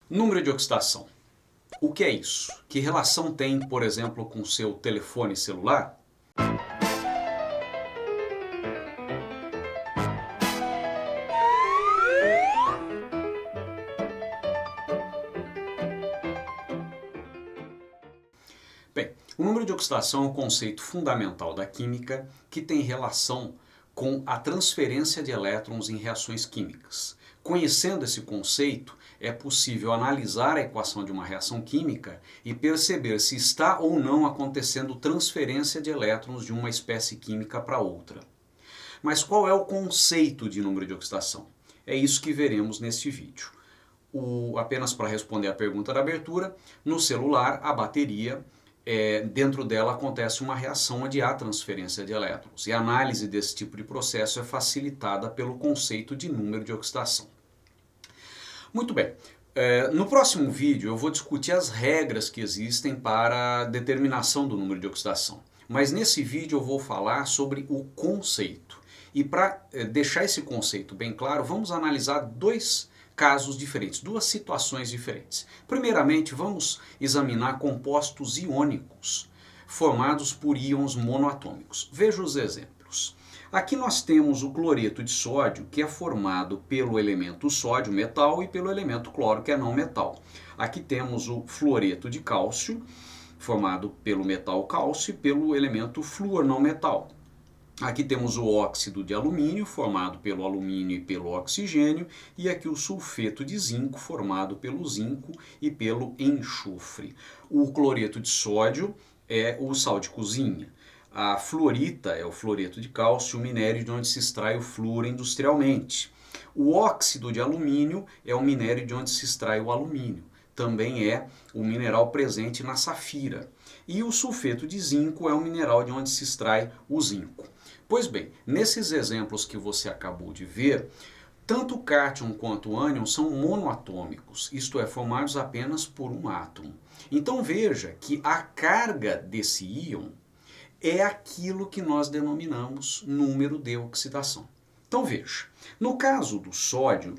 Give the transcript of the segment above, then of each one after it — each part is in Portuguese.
Número de oxidação. O que é isso? Que relação tem, por exemplo, com seu telefone celular? Bem, o número de oxidação é um conceito fundamental da química que tem relação com a transferência de elétrons em reações químicas. Conhecendo esse conceito, é possível analisar a equação de uma reação química e perceber se está ou não acontecendo transferência de elétrons de uma espécie química para outra. Mas qual é o conceito de número de oxidação? É isso que veremos neste vídeo. Apenas para responder à pergunta da abertura, no celular a bateria dentro dela acontece uma reação onde há transferência de elétrons. E a análise desse tipo de processo é facilitada pelo conceito de número de oxidação. Muito bem. No próximo vídeo eu vou discutir as regras que existem para a determinação do número de oxidação. Mas nesse vídeo eu vou falar sobre o conceito. E para deixar esse conceito bem claro, vamos analisar dois casos diferentes, duas situações diferentes. Primeiramente, vamos examinar compostos iônicos formados por íons monoatômicos. Veja os exemplos. Aqui nós temos o cloreto de sódio, que é formado pelo elemento sódio, metal, e pelo elemento cloro, que é não metal. Aqui temos o fluoreto de cálcio, formado pelo metal cálcio e pelo elemento flúor, não metal. Aqui temos o óxido de alumínio, formado pelo alumínio e pelo oxigênio, e aqui o sulfeto de zinco, formado pelo zinco e pelo enxofre. O cloreto de sódio é o sal de cozinha. A fluorita é o fluoreto de cálcio, o minério de onde se extrai o flúor industrialmente. O óxido de alumínio é o minério de onde se extrai o alumínio. Também é o mineral presente na safira. E o sulfeto de zinco é o mineral de onde se extrai o zinco. Pois bem, nesses exemplos que você acabou de ver, tanto o cátion quanto o ânion são monoatômicos, isto é, formados apenas por um átomo. Então veja que a carga desse íon é aquilo que nós denominamos número de oxidação. Então veja, no caso do sódio,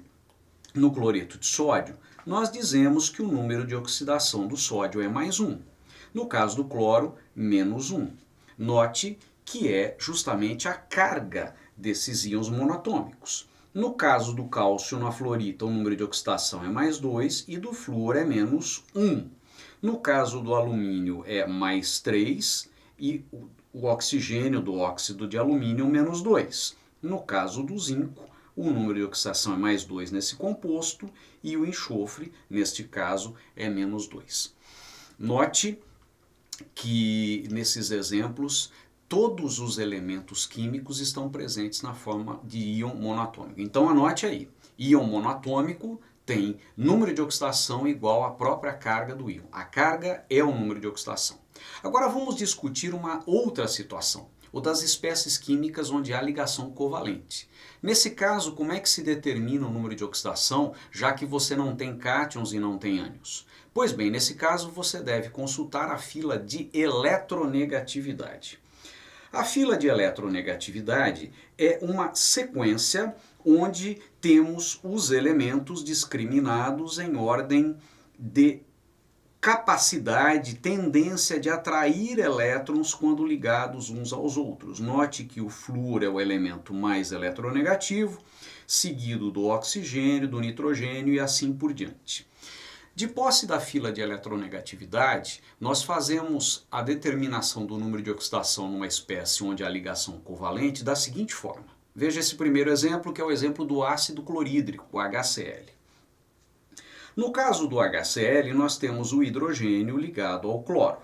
no cloreto de sódio, nós dizemos que o número de oxidação do sódio é mais 1. No caso do cloro, menos 1. Note que é justamente a carga desses íons monoatômicos. No caso do cálcio na fluorita, o número de oxidação é mais 2 e do flúor é menos 1. No caso do alumínio é mais 3 e o oxigênio do óxido de alumínio menos 2. No caso do zinco, o número de oxidação é mais 2 nesse composto e o enxofre, neste caso, é menos 2. Note que nesses exemplos todos os elementos químicos estão presentes na forma de íon monoatômico. Então anote aí, íon monoatômico tem número de oxidação igual à própria carga do íon. A carga é o número de oxidação. Agora vamos discutir uma outra situação, o das espécies químicas onde há ligação covalente. Nesse caso, como é que se determina o número de oxidação, já que você não tem cátions e não tem ânions? Pois bem, nesse caso você deve consultar a fila de eletronegatividade. A fila de eletronegatividade é uma sequência onde temos os elementos discriminados em ordem de capacidade, tendência de atrair elétrons quando ligados uns aos outros. Note que o flúor é o elemento mais eletronegativo, seguido do oxigênio, do nitrogênio e assim por diante. De posse da fila de eletronegatividade, nós fazemos a determinação do número de oxidação numa espécie onde há ligação covalente da seguinte forma. Veja esse primeiro exemplo, que é o exemplo do ácido clorídrico, o HCl. No caso do HCl, nós temos o hidrogênio ligado ao cloro.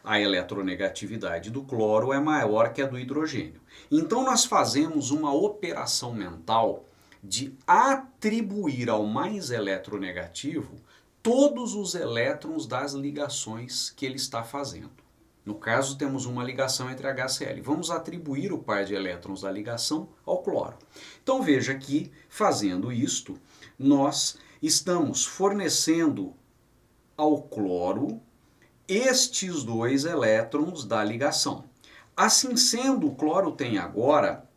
A eletronegatividade do cloro é maior que a do hidrogênio. Então nós fazemos uma operação mental de atribuir ao mais eletronegativo todos os elétrons das ligações que ele está fazendo. No caso, temos uma ligação entre HCl. Vamos atribuir o par de elétrons da ligação ao cloro. Então veja que, fazendo isto, nós estamos fornecendo ao cloro estes dois elétrons da ligação. Assim sendo, o cloro tem agora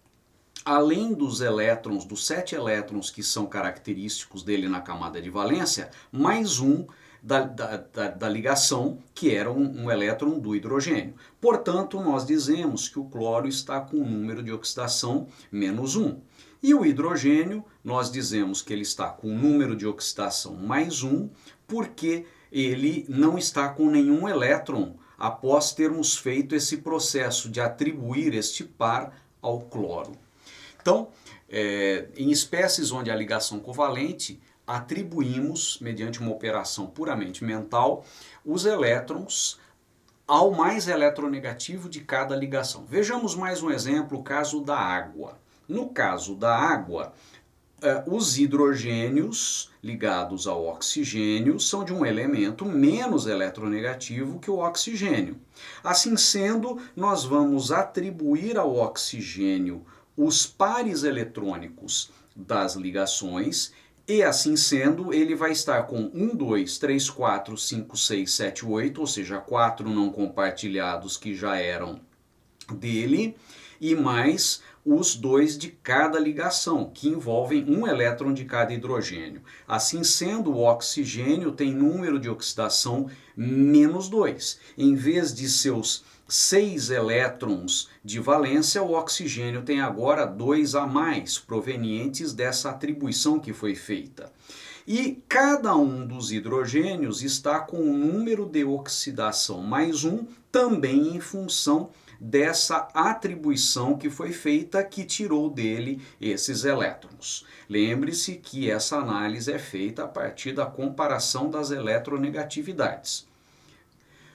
além dos elétrons, dos 7 elétrons que são característicos dele na camada de valência, mais um da ligação, que era um elétron do hidrogênio. Portanto, nós dizemos que o cloro está com um número de oxidação menos 1. E o hidrogênio, nós dizemos que ele está com um número de oxidação mais 1, porque ele não está com nenhum elétron após termos feito esse processo de atribuir este par ao cloro. Então, em espécies onde há ligação covalente, atribuímos, mediante uma operação puramente mental, os elétrons ao mais eletronegativo de cada ligação. Vejamos mais um exemplo, o caso da água. No caso da água, os hidrogênios ligados ao oxigênio são de um elemento menos eletronegativo que o oxigênio. Assim sendo, nós vamos atribuir ao oxigênio os pares eletrônicos das ligações e, assim sendo, ele vai estar com 1, 2, 3, 4, 5, 6, 7, 8, ou seja, 4 não compartilhados que já eram dele, e mais os 2 de cada ligação, que envolvem um elétron de cada hidrogênio. Assim sendo, o oxigênio tem número de oxidação menos 2. Em vez de seus 6 elétrons de valência, o oxigênio tem agora 2 a mais, provenientes dessa atribuição que foi feita. E cada um dos hidrogênios está com um número de oxidação mais 1, também em função dessa atribuição que foi feita, que tirou dele esses elétrons. Lembre-se que essa análise é feita a partir da comparação das eletronegatividades.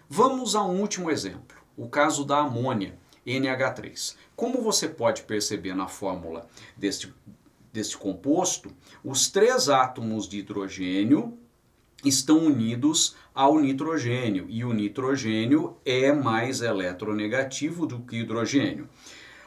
Vamos a um último exemplo, o caso da amônia, NH3. Como você pode perceber na fórmula deste composto, os 3 átomos de hidrogênio estão unidos ao nitrogênio, e o nitrogênio é mais eletronegativo do que o hidrogênio.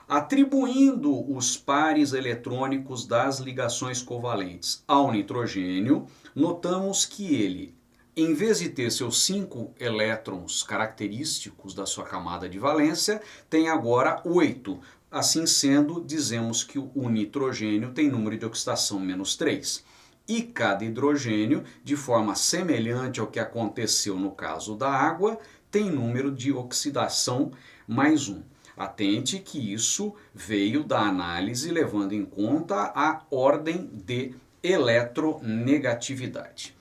Atribuindo os pares eletrônicos das ligações covalentes ao nitrogênio, notamos que ele, em vez de ter seus 5 elétrons característicos da sua camada de valência, tem agora 8. Assim sendo, dizemos que o nitrogênio tem número de oxidação menos 3. E cada hidrogênio, de forma semelhante ao que aconteceu no caso da água, tem número de oxidação mais 1. Atente que isso veio da análise levando em conta a ordem de eletronegatividade.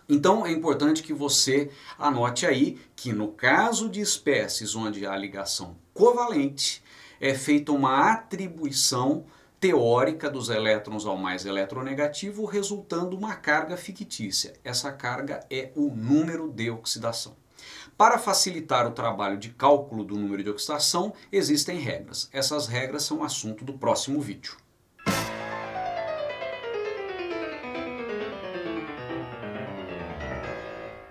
Então é importante que você anote aí que no caso de espécies onde há ligação covalente, é feita uma atribuição teórica dos elétrons ao mais eletronegativo, resultando uma carga fictícia. Essa carga é o número de oxidação. Para facilitar o trabalho de cálculo do número de oxidação, existem regras. Essas regras são assunto do próximo vídeo.